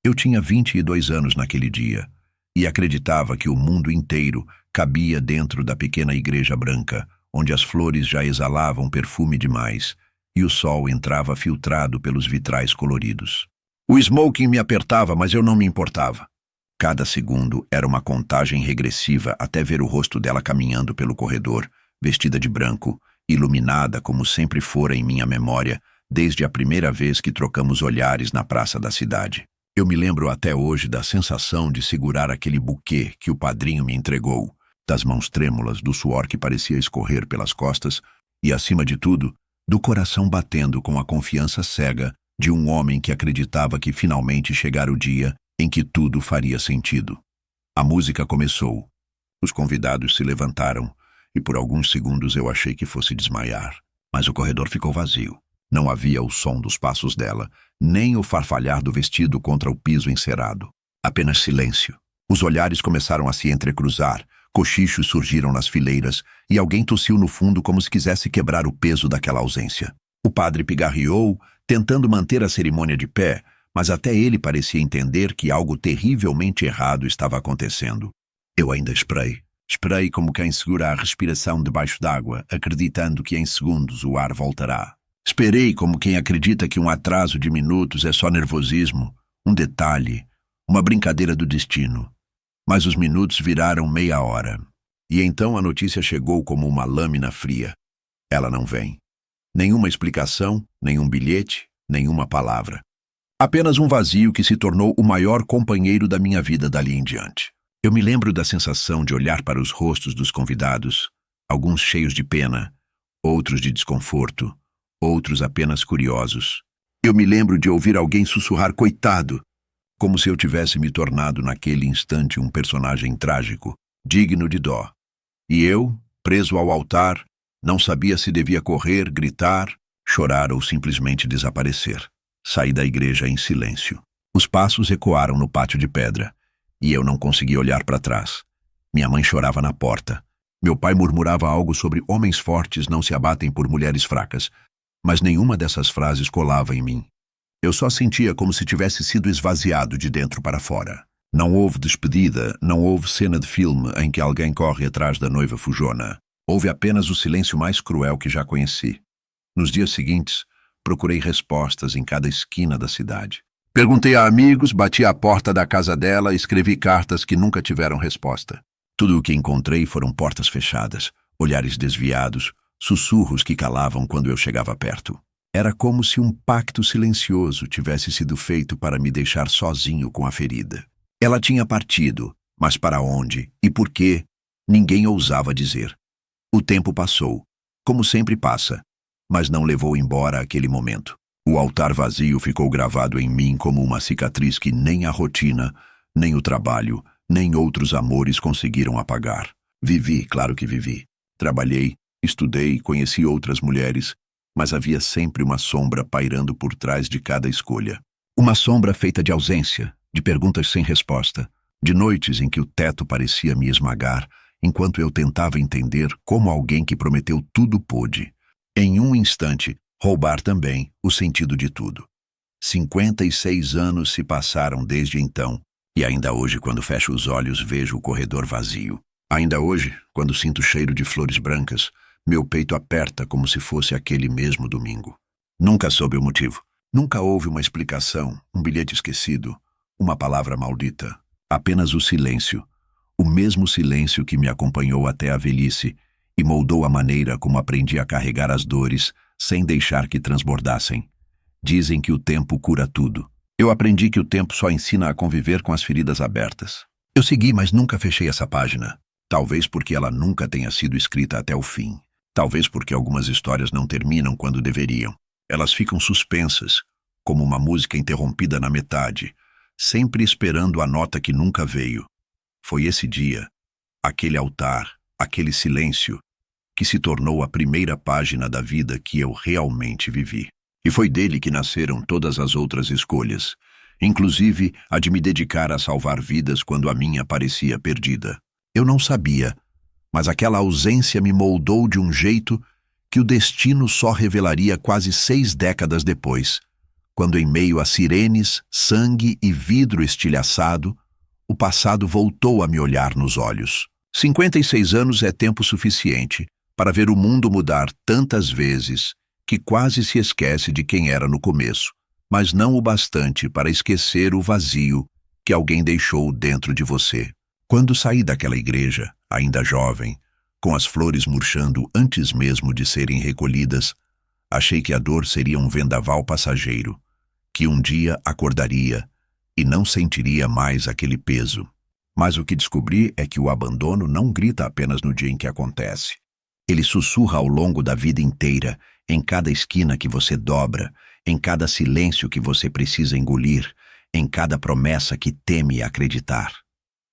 Eu tinha 22 anos naquele dia e acreditava que o mundo inteiro cabia dentro da pequena igreja branca, onde as flores já exalavam perfume demais e o sol entrava filtrado pelos vitrais coloridos. O smoking me apertava, mas eu não me importava. Cada segundo era uma contagem regressiva até ver o rosto dela caminhando pelo corredor, vestida de branco, iluminada como sempre fora em minha memória, desde a primeira vez que trocamos olhares na praça da cidade. Eu me lembro até hoje da sensação de segurar aquele buquê que o padrinho me entregou, das mãos trêmulas, do suor que parecia escorrer pelas costas e, acima de tudo, do coração batendo com a confiança cega de um homem que acreditava que finalmente chegara o dia em que tudo faria sentido. A música começou. Os convidados se levantaram e por alguns segundos eu achei que fosse desmaiar. Mas o corredor ficou vazio. Não havia o som dos passos dela, nem o farfalhar do vestido contra o piso encerado. Apenas silêncio. Os olhares começaram a se entrecruzar, cochichos surgiram nas fileiras e alguém tossiu no fundo como se quisesse quebrar o peso daquela ausência. O padre pigarreou, tentando manter a cerimônia de pé, mas até ele parecia entender que algo terrivelmente errado estava acontecendo. Eu ainda esperei. Esperei como quem segura a respiração debaixo d'água, acreditando que em segundos o ar voltará. Esperei como quem acredita que um atraso de minutos é só nervosismo, um detalhe, uma brincadeira do destino. Mas os minutos viraram meia hora. E então a notícia chegou como uma lâmina fria. Ela não vem. Nenhuma explicação, nenhum bilhete, nenhuma palavra. Apenas um vazio que se tornou o maior companheiro da minha vida dali em diante. Eu me lembro da sensação de olhar para os rostos dos convidados, alguns cheios de pena, outros de desconforto, outros apenas curiosos. Eu me lembro de ouvir alguém sussurrar "coitado", como se eu tivesse me tornado naquele instante um personagem trágico, digno de dó. E eu, preso ao altar, não sabia se devia correr, gritar, chorar ou simplesmente desaparecer. Saí da igreja em silêncio. Os passos ecoaram no pátio de pedra, e eu não conseguia olhar para trás. Minha mãe chorava na porta. Meu pai murmurava algo sobre homens fortes não se abatem por mulheres fracas, mas nenhuma dessas frases colava em mim. Eu só sentia como se tivesse sido esvaziado de dentro para fora. Não houve despedida, não houve cena de filme em que alguém corre atrás da noiva fujona. Houve apenas o silêncio mais cruel que já conheci. Nos dias seguintes, procurei respostas em cada esquina da cidade. Perguntei a amigos, bati à porta da casa dela e escrevi cartas que nunca tiveram resposta. Tudo o que encontrei foram portas fechadas, olhares desviados, sussurros que calavam quando eu chegava perto. Era como se um pacto silencioso tivesse sido feito para me deixar sozinho com a ferida. Ela tinha partido, mas para onde e por quê, ninguém ousava dizer. O tempo passou, como sempre passa, mas não levou embora aquele momento. O altar vazio ficou gravado em mim como uma cicatriz que nem a rotina, nem o trabalho, nem outros amores conseguiram apagar. Vivi, claro que vivi. Trabalhei, estudei, conheci outras mulheres, mas havia sempre uma sombra pairando por trás de cada escolha. Uma sombra feita de ausência, de perguntas sem resposta, de noites em que o teto parecia me esmagar, enquanto eu tentava entender como alguém que prometeu tudo pôde, em um instante, roubar também o sentido de tudo. 56 anos se passaram desde então, e ainda hoje, quando fecho os olhos, vejo o corredor vazio. Ainda hoje, quando sinto o cheiro de flores brancas, meu peito aperta como se fosse aquele mesmo domingo. Nunca soube o motivo. Nunca houve uma explicação, um bilhete esquecido, uma palavra maldita. Apenas o silêncio. O mesmo silêncio que me acompanhou até a velhice e moldou a maneira como aprendi a carregar as dores sem deixar que transbordassem. Dizem que o tempo cura tudo. Eu aprendi que o tempo só ensina a conviver com as feridas abertas. Eu segui, mas nunca fechei essa página. Talvez porque ela nunca tenha sido escrita até o fim. Talvez porque algumas histórias não terminam quando deveriam. Elas ficam suspensas, como uma música interrompida na metade, sempre esperando a nota que nunca veio. Foi esse dia, aquele altar, aquele silêncio, que se tornou a primeira página da vida que eu realmente vivi. E foi dele que nasceram todas as outras escolhas, inclusive a de me dedicar a salvar vidas quando a minha parecia perdida. Eu não sabia, mas aquela ausência me moldou de um jeito que o destino só revelaria quase 6 décadas depois, quando em meio a sirenes, sangue e vidro estilhaçado, o passado voltou a me olhar nos olhos. 56 anos é tempo suficiente para ver o mundo mudar tantas vezes que quase se esquece de quem era no começo, mas não o bastante para esquecer o vazio que alguém deixou dentro de você. Quando saí daquela igreja, ainda jovem, com as flores murchando antes mesmo de serem recolhidas, achei que a dor seria um vendaval passageiro, que um dia acordaria e não sentiria mais aquele peso. Mas o que descobri é que o abandono não grita apenas no dia em que acontece. Ele sussurra ao longo da vida inteira, em cada esquina que você dobra, em cada silêncio que você precisa engolir, em cada promessa que teme acreditar.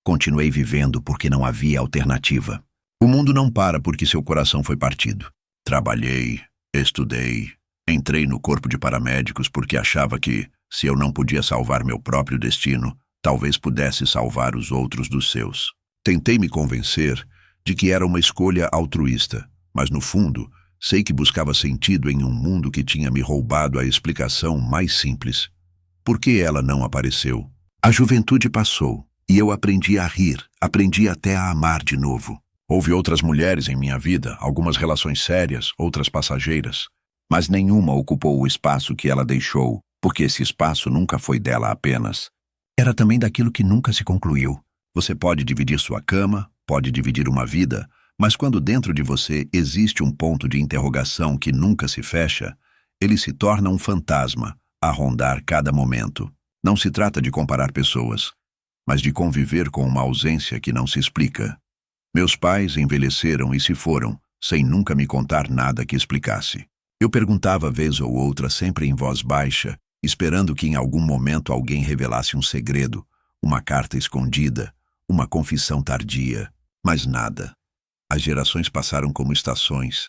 Continuei vivendo porque não havia alternativa. O mundo não para porque seu coração foi partido. Trabalhei, estudei, entrei no corpo de paramédicos porque achava que, se eu não podia salvar meu próprio destino, talvez pudesse salvar os outros dos seus. Tentei me convencer de que era uma escolha altruísta, mas no fundo, sei que buscava sentido em um mundo que tinha me roubado a explicação mais simples. Por que ela não apareceu? A juventude passou, e eu aprendi a rir, aprendi até a amar de novo. Houve outras mulheres em minha vida, algumas relações sérias, outras passageiras, mas nenhuma ocupou o espaço que ela deixou, porque esse espaço nunca foi dela apenas. Era também daquilo que nunca se concluiu. Você pode dividir sua cama, pode dividir uma vida, mas quando dentro de você existe um ponto de interrogação que nunca se fecha, ele se torna um fantasma, a rondar cada momento. Não se trata de comparar pessoas, mas de conviver com uma ausência que não se explica. Meus pais envelheceram e se foram, sem nunca me contar nada que explicasse. Eu perguntava vez ou outra, sempre em voz baixa, esperando que em algum momento alguém revelasse um segredo, uma carta escondida, uma confissão tardia, mas nada. As gerações passaram como estações.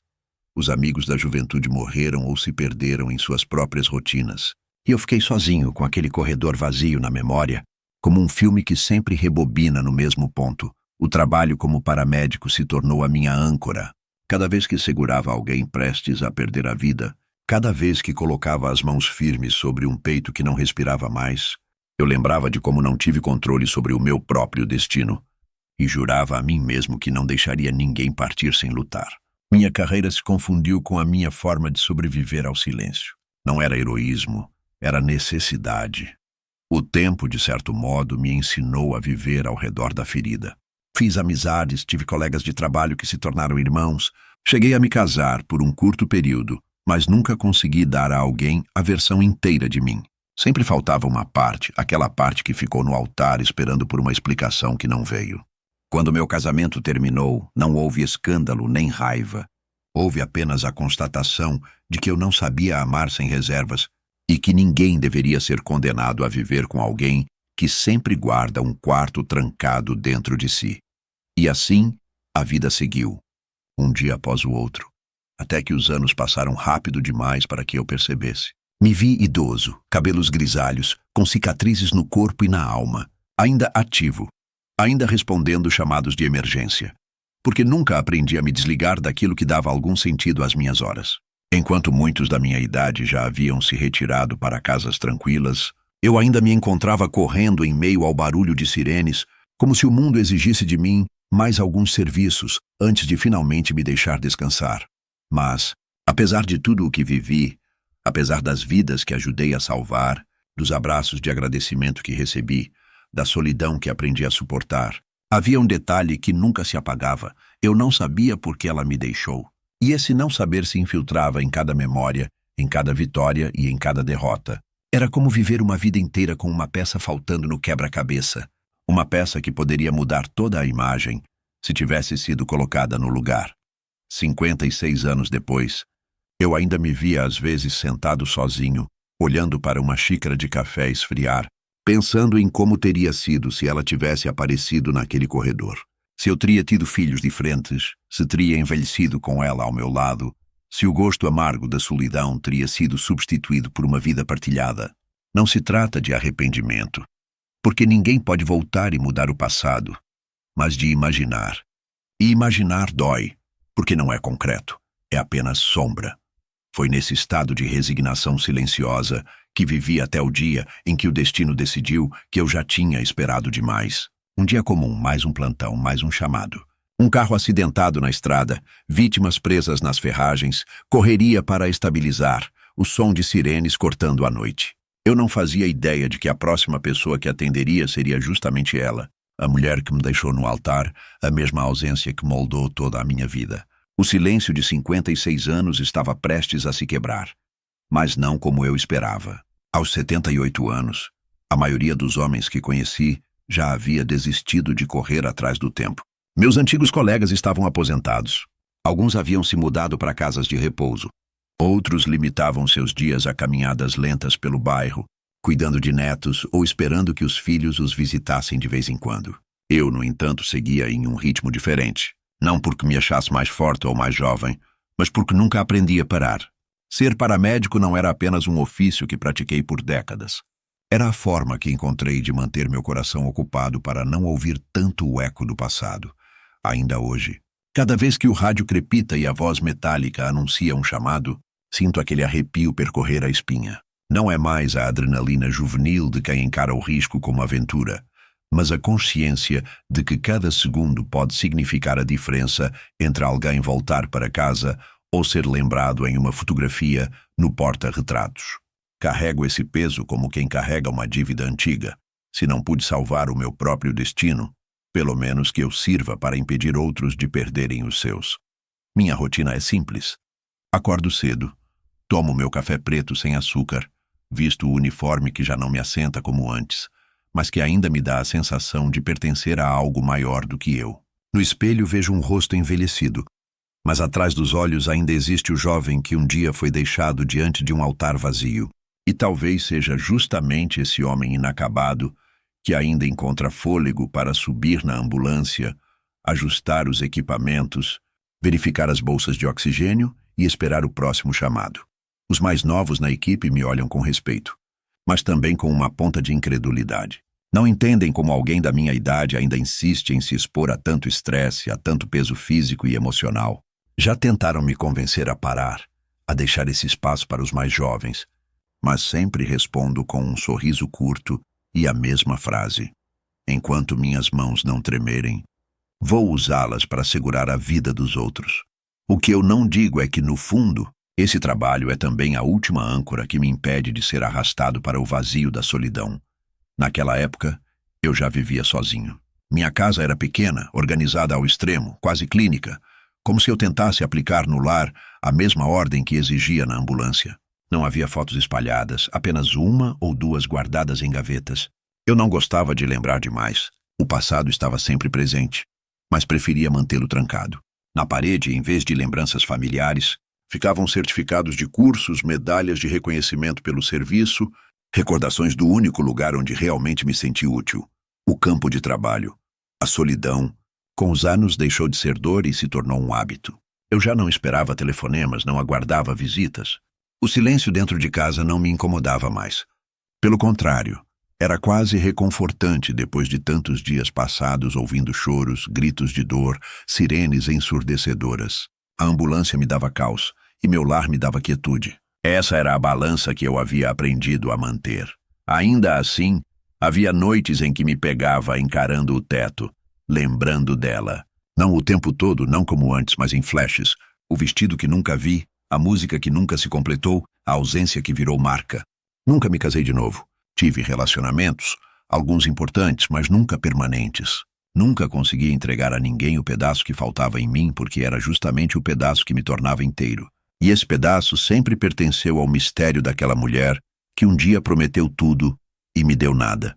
Os amigos da juventude morreram ou se perderam em suas próprias rotinas. E eu fiquei sozinho com aquele corredor vazio na memória, como um filme que sempre rebobina no mesmo ponto. O trabalho como paramédico se tornou a minha âncora. Cada vez que segurava alguém prestes a perder a vida, cada vez que colocava as mãos firmes sobre um peito que não respirava mais, eu lembrava de como não tive controle sobre o meu próprio destino e jurava a mim mesmo que não deixaria ninguém partir sem lutar. Minha carreira se confundiu com a minha forma de sobreviver ao silêncio. Não era heroísmo, era necessidade. O tempo, de certo modo, me ensinou a viver ao redor da ferida. Fiz amizades, tive colegas de trabalho que se tornaram irmãos. Cheguei a me casar por um curto período, mas nunca consegui dar a alguém a versão inteira de mim. Sempre faltava uma parte, aquela parte que ficou no altar esperando por uma explicação que não veio. Quando meu casamento terminou, não houve escândalo nem raiva. Houve apenas a constatação de que eu não sabia amar sem reservas e que ninguém deveria ser condenado a viver com alguém que sempre guarda um quarto trancado dentro de si. E assim, a vida seguiu, um dia após o outro, até que os anos passaram rápido demais para que eu percebesse. Me vi idoso, cabelos grisalhos, com cicatrizes no corpo e na alma, ainda ativo, ainda respondendo chamados de emergência, porque nunca aprendi a me desligar daquilo que dava algum sentido às minhas horas. Enquanto muitos da minha idade já haviam se retirado para casas tranquilas, eu ainda me encontrava correndo em meio ao barulho de sirenes, como se o mundo exigisse de mim mais alguns serviços antes de finalmente me deixar descansar. Mas, apesar de tudo o que vivi, apesar das vidas que ajudei a salvar, dos abraços de agradecimento que recebi, da solidão que aprendi a suportar, havia um detalhe que nunca se apagava. Eu não sabia por que ela me deixou. E esse não saber se infiltrava em cada memória, em cada vitória e em cada derrota. Era como viver uma vida inteira com uma peça faltando no quebra-cabeça. Uma peça que poderia mudar toda a imagem se tivesse sido colocada no lugar. 56 anos depois, eu ainda me via às vezes sentado sozinho, olhando para uma xícara de café esfriar, pensando em como teria sido se ela tivesse aparecido naquele corredor. Se eu teria tido filhos diferentes, se teria envelhecido com ela ao meu lado, se o gosto amargo da solidão teria sido substituído por uma vida partilhada. Não se trata de arrependimento, porque ninguém pode voltar e mudar o passado, mas de imaginar. E imaginar dói, porque não é concreto, é apenas sombra. Foi nesse estado de resignação silenciosa que vivi até o dia em que o destino decidiu que eu já tinha esperado demais. Um dia comum, mais um plantão, mais um chamado. Um carro acidentado na estrada, vítimas presas nas ferragens, correria para estabilizar, o som de sirenes cortando a noite. Eu não fazia ideia de que a próxima pessoa que atenderia seria justamente ela, a mulher que me deixou no altar, a mesma ausência que moldou toda a minha vida. O silêncio de 56 anos estava prestes a se quebrar, mas não como eu esperava. Aos 78 anos, a maioria dos homens que conheci já havia desistido de correr atrás do tempo. Meus antigos colegas estavam aposentados. Alguns haviam se mudado para casas de repouso. Outros limitavam seus dias a caminhadas lentas pelo bairro, cuidando de netos ou esperando que os filhos os visitassem de vez em quando. Eu, no entanto, seguia em um ritmo diferente. Não porque me achasse mais forte ou mais jovem, mas porque nunca aprendi a parar. Ser paramédico não era apenas um ofício que pratiquei por décadas. Era a forma que encontrei de manter meu coração ocupado para não ouvir tanto o eco do passado. Ainda hoje, cada vez que o rádio crepita e a voz metálica anuncia um chamado, sinto aquele arrepio percorrer a espinha. Não é mais a adrenalina juvenil de quem encara o risco como aventura, mas a consciência de que cada segundo pode significar a diferença entre alguém voltar para casa ou ser lembrado em uma fotografia no porta-retratos. Carrego esse peso como quem carrega uma dívida antiga. Se não pude salvar o meu próprio destino, pelo menos que eu sirva para impedir outros de perderem os seus. Minha rotina é simples. Acordo cedo, tomo meu café preto sem açúcar, visto o uniforme que já não me assenta como antes, mas que ainda me dá a sensação de pertencer a algo maior do que eu. No espelho vejo um rosto envelhecido, mas atrás dos olhos ainda existe o jovem que um dia foi deixado diante de um altar vazio. E talvez seja justamente esse homem inacabado que ainda encontra fôlego para subir na ambulância, ajustar os equipamentos, verificar as bolsas de oxigênio e esperar o próximo chamado. Os mais novos na equipe me olham com respeito, mas também com uma ponta de incredulidade. Não entendem como alguém da minha idade ainda insiste em se expor a tanto estresse, a tanto peso físico e emocional. Já tentaram me convencer a parar, a deixar esse espaço para os mais jovens, mas sempre respondo com um sorriso curto e a mesma frase. Enquanto minhas mãos não tremerem, vou usá-las para segurar a vida dos outros. O que eu não digo é que, no fundo, esse trabalho é também a última âncora que me impede de ser arrastado para o vazio da solidão. Naquela época, eu já vivia sozinho. Minha casa era pequena, organizada ao extremo, quase clínica, como se eu tentasse aplicar no lar a mesma ordem que exigia na ambulância. Não havia fotos espalhadas, apenas uma ou duas guardadas em gavetas. Eu não gostava de lembrar demais. O passado estava sempre presente, mas preferia mantê-lo trancado. Na parede, em vez de lembranças familiares, ficavam certificados de cursos, medalhas de reconhecimento pelo serviço, recordações do único lugar onde realmente me senti útil, o campo de trabalho. A solidão, com os anos, deixou de ser dor e se tornou um hábito. Eu já não esperava telefonemas, não aguardava visitas. O silêncio dentro de casa não me incomodava mais. Pelo contrário, era quase reconfortante depois de tantos dias passados ouvindo choros, gritos de dor, sirenes ensurdecedoras. A ambulância me dava caos e meu lar me dava quietude. Essa era a balança que eu havia aprendido a manter. Ainda assim, havia noites em que me pegava encarando o teto, lembrando dela. Não o tempo todo, não como antes, mas em flashes. O vestido que nunca vi, a música que nunca se completou, a ausência que virou marca. Nunca me casei de novo. Tive relacionamentos, alguns importantes, mas nunca permanentes. Nunca consegui entregar a ninguém o pedaço que faltava em mim, porque era justamente o pedaço que me tornava inteiro. E esse pedaço sempre pertenceu ao mistério daquela mulher que um dia prometeu tudo e me deu nada.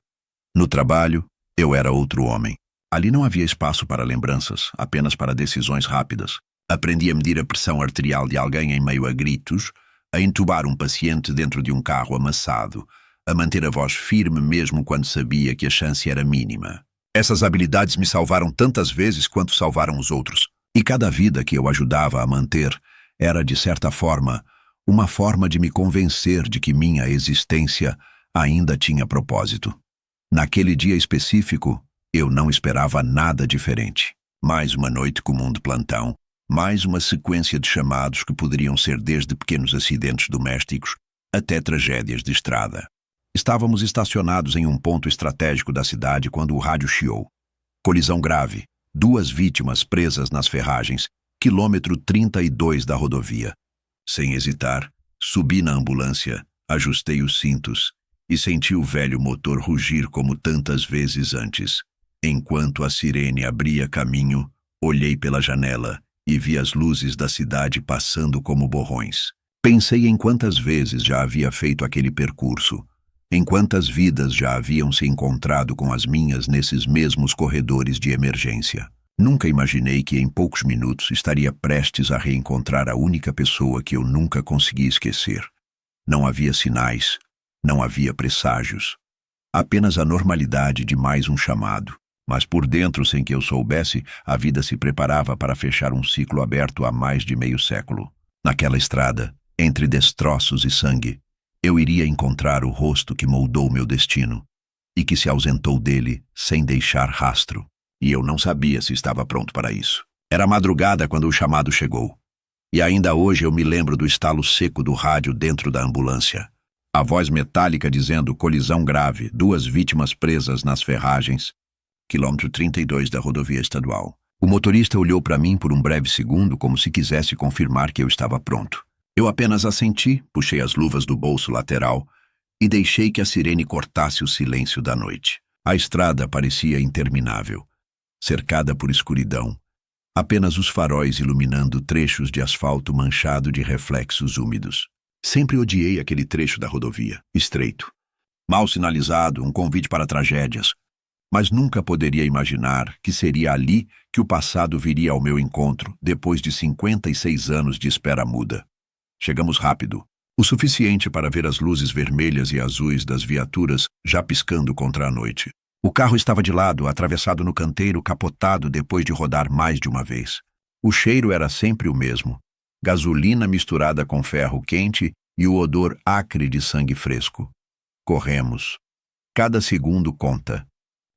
No trabalho, eu era outro homem. Ali não havia espaço para lembranças, apenas para decisões rápidas. Aprendi a medir a pressão arterial de alguém em meio a gritos, a entubar um paciente dentro de um carro amassado, a manter a voz firme mesmo quando sabia que a chance era mínima. Essas habilidades me salvaram tantas vezes quanto salvaram os outros. E cada vida que eu ajudava a manter era, de certa forma, uma forma de me convencer de que minha existência ainda tinha propósito. Naquele dia específico, eu não esperava nada diferente. Mais uma noite comum de plantão, mais uma sequência de chamados que poderiam ser desde pequenos acidentes domésticos até tragédias de estrada. Estávamos estacionados em um ponto estratégico da cidade quando o rádio chiou. Colisão grave, 2 vítimas presas nas ferragens, quilômetro 32 da rodovia. Sem hesitar, subi na ambulância, ajustei os cintos e senti o velho motor rugir como tantas vezes antes. Enquanto a sirene abria caminho, olhei pela janela e vi as luzes da cidade passando como borrões. Pensei em quantas vezes já havia feito aquele percurso, em quantas vidas já haviam se encontrado com as minhas nesses mesmos corredores de emergência. Nunca imaginei que em poucos minutos estaria prestes a reencontrar a única pessoa que eu nunca consegui esquecer. Não havia sinais, não havia presságios. Apenas a normalidade de mais um chamado. Mas por dentro, sem que eu soubesse, a vida se preparava para fechar um ciclo aberto há mais de meio século. Naquela estrada, entre destroços e sangue, eu iria encontrar o rosto que moldou meu destino e que se ausentou dele sem deixar rastro. E eu não sabia se estava pronto para isso. Era madrugada quando o chamado chegou. E ainda hoje eu me lembro do estalo seco do rádio dentro da ambulância. A voz metálica dizendo colisão grave, 2 vítimas presas nas ferragens, quilômetro 32 da rodovia estadual. O motorista olhou para mim por um breve segundo como se quisesse confirmar que eu estava pronto. Eu apenas assenti, puxei as luvas do bolso lateral e deixei que a sirene cortasse o silêncio da noite. A estrada parecia interminável, cercada por escuridão, apenas os faróis iluminando trechos de asfalto manchado de reflexos úmidos. Sempre odiei aquele trecho da rodovia, estreito, mal sinalizado, um convite para tragédias, mas nunca poderia imaginar que seria ali que o passado viria ao meu encontro depois de 56 anos de espera muda. Chegamos rápido, o suficiente para ver as luzes vermelhas e azuis das viaturas já piscando contra a noite. O carro estava de lado, atravessado no canteiro, capotado depois de rodar mais de uma vez. O cheiro era sempre o mesmo, gasolina misturada com ferro quente e o odor acre de sangue fresco. Corremos. Cada segundo conta.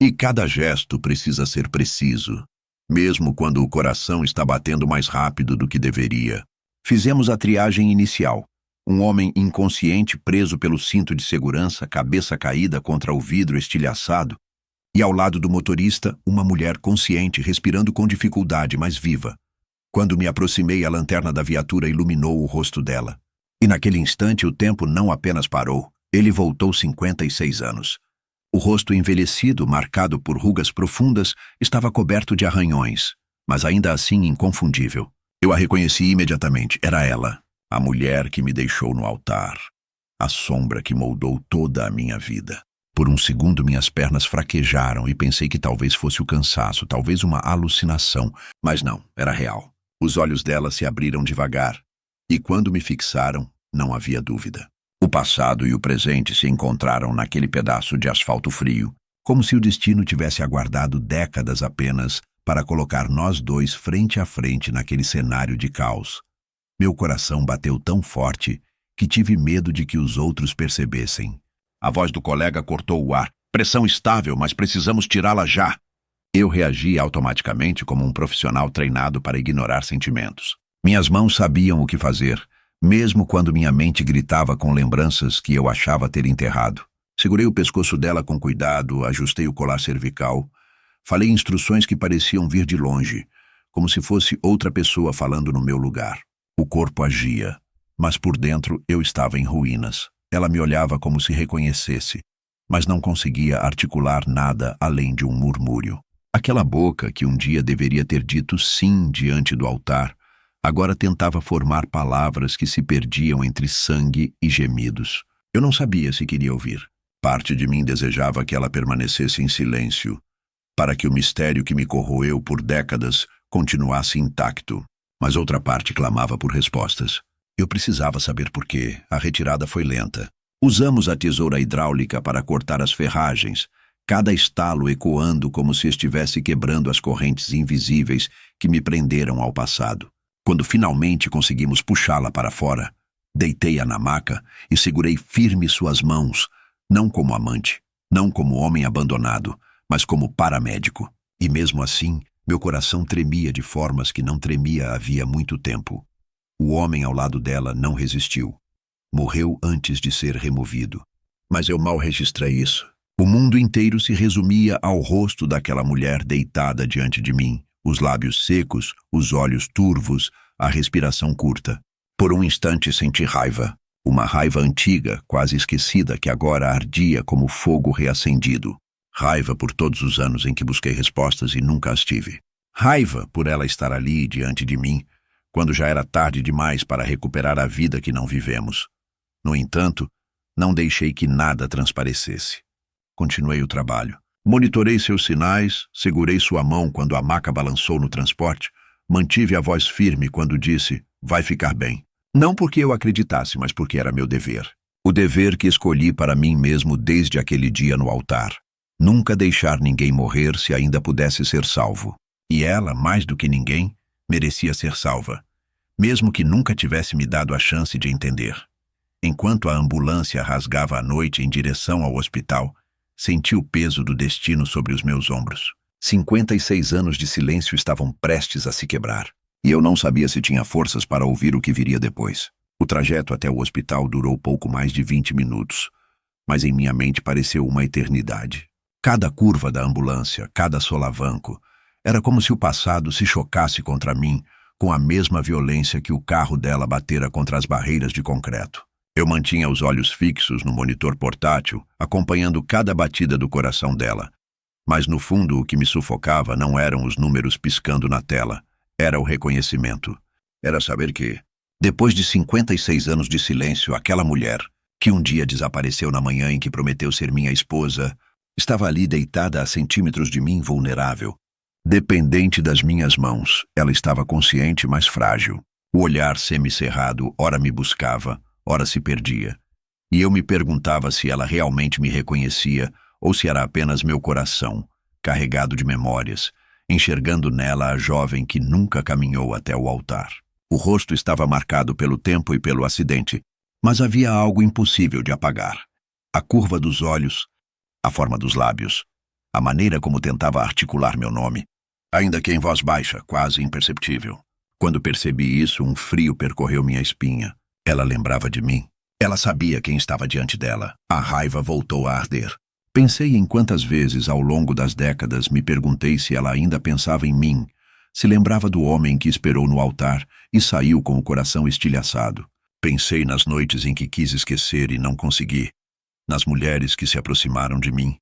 E cada gesto precisa ser preciso, mesmo quando o coração está batendo mais rápido do que deveria. Fizemos a triagem inicial. Um homem inconsciente preso pelo cinto de segurança, cabeça caída contra o vidro estilhaçado, e ao lado do motorista, uma mulher consciente, respirando com dificuldade, mas viva. Quando me aproximei, a lanterna da viatura iluminou o rosto dela. E naquele instante o tempo não apenas parou, ele voltou 56 anos. O rosto envelhecido, marcado por rugas profundas, estava coberto de arranhões, mas ainda assim inconfundível. Eu a reconheci imediatamente. Era ela, a mulher que me deixou no altar, a sombra que moldou toda a minha vida. Por um segundo minhas pernas fraquejaram e pensei que talvez fosse o cansaço, talvez uma alucinação, mas não, era real. Os olhos dela se abriram devagar, e quando me fixaram, não havia dúvida. O passado e o presente se encontraram naquele pedaço de asfalto frio, como se o destino tivesse aguardado décadas apenas para colocar nós dois frente a frente naquele cenário de caos. Meu coração bateu tão forte que tive medo de que os outros percebessem. A voz do colega cortou o ar. Pressão estável, mas precisamos tirá-la já. Eu reagi automaticamente como um profissional treinado para ignorar sentimentos. Minhas mãos sabiam o que fazer, mesmo quando minha mente gritava com lembranças que eu achava ter enterrado. Segurei o pescoço dela com cuidado, ajustei o colar cervical, falei instruções que pareciam vir de longe, como se fosse outra pessoa falando no meu lugar. O corpo agia, mas por dentro eu estava em ruínas. Ela me olhava como se reconhecesse, mas não conseguia articular nada além de um murmúrio. Aquela boca que um dia deveria ter dito sim diante do altar, agora tentava formar palavras que se perdiam entre sangue e gemidos. Eu não sabia se queria ouvir. Parte de mim desejava que ela permanecesse em silêncio, para que o mistério que me corroeu por décadas continuasse intacto. Mas outra parte clamava por respostas. Eu precisava saber por quê. A retirada foi lenta. Usamos a tesoura hidráulica para cortar as ferragens, cada estalo ecoando como se estivesse quebrando as correntes invisíveis que me prenderam ao passado. Quando finalmente conseguimos puxá-la para fora, deitei-a na maca e segurei firme suas mãos, não como amante, não como homem abandonado, mas como paramédico. E mesmo assim, meu coração tremia de formas que não tremia havia muito tempo. O homem ao lado dela não resistiu. Morreu antes de ser removido. Mas eu mal registrei isso. O mundo inteiro se resumia ao rosto daquela mulher deitada diante de mim, os lábios secos, os olhos turvos, a respiração curta. Por um instante senti raiva, uma raiva antiga, quase esquecida, que agora ardia como fogo reacendido. Raiva por todos os anos em que busquei respostas e nunca as tive. Raiva por ela estar ali diante de mim, quando já era tarde demais para recuperar a vida que não vivemos. No entanto, não deixei que nada transparecesse. Continuei o trabalho. Monitorei seus sinais, segurei sua mão quando a maca balançou no transporte, mantive a voz firme quando disse, vai ficar bem. Não porque eu acreditasse, mas porque era meu dever. O dever que escolhi para mim mesmo desde aquele dia no altar. Nunca deixar ninguém morrer se ainda pudesse ser salvo. E ela, mais do que ninguém, merecia ser salva, mesmo que nunca tivesse me dado a chance de entender. Enquanto a ambulância rasgava a noite em direção ao hospital, senti o peso do destino sobre os meus ombros. 56 anos de silêncio estavam prestes a se quebrar, e eu não sabia se tinha forças para ouvir o que viria depois. O trajeto até o hospital durou pouco mais de 20 minutos, mas em minha mente pareceu uma eternidade. Cada curva da ambulância, cada solavanco, era como se o passado se chocasse contra mim com a mesma violência que o carro dela batera contra as barreiras de concreto. Eu mantinha os olhos fixos no monitor portátil, acompanhando cada batida do coração dela. Mas no fundo o que me sufocava não eram os números piscando na tela, era o reconhecimento. Era saber que, depois de 56 anos de silêncio, aquela mulher, que um dia desapareceu na manhã em que prometeu ser minha esposa, estava ali deitada a centímetros de mim, vulnerável. Dependente das minhas mãos, ela estava consciente, mas frágil. O olhar semicerrado ora me buscava, ora se perdia. E eu me perguntava se ela realmente me reconhecia ou se era apenas meu coração, carregado de memórias, enxergando nela a jovem que nunca caminhou até o altar. O rosto estava marcado pelo tempo e pelo acidente, mas havia algo impossível de apagar. A curva dos olhos, a forma dos lábios, a maneira como tentava articular meu nome, ainda que em voz baixa, quase imperceptível. Quando percebi isso, um frio percorreu minha espinha. Ela lembrava de mim. Ela sabia quem estava diante dela. A raiva voltou a arder. Pensei em quantas vezes, ao longo das décadas, me perguntei se ela ainda pensava em mim, se lembrava do homem que esperou no altar e saiu com o coração estilhaçado. Pensei nas noites em que quis esquecer e não consegui, nas mulheres que se aproximaram de mim,